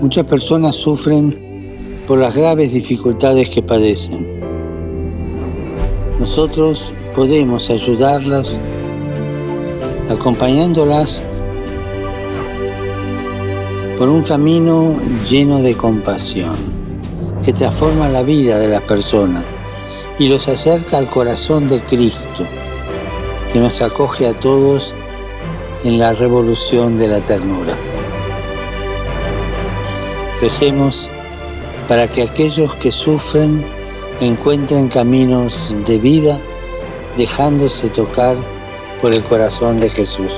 Muchas personas sufren por las graves dificultades que padecen. Nosotros podemos ayudarlas acompañándolas por un camino lleno de compasión que transforma la vida de las personas y los acerca al corazón de Cristo, que nos acoge a todos en la revolución de la ternura. Recemos para que aquellos que sufren encuentren caminos de vida dejándose tocar por el corazón de Jesús.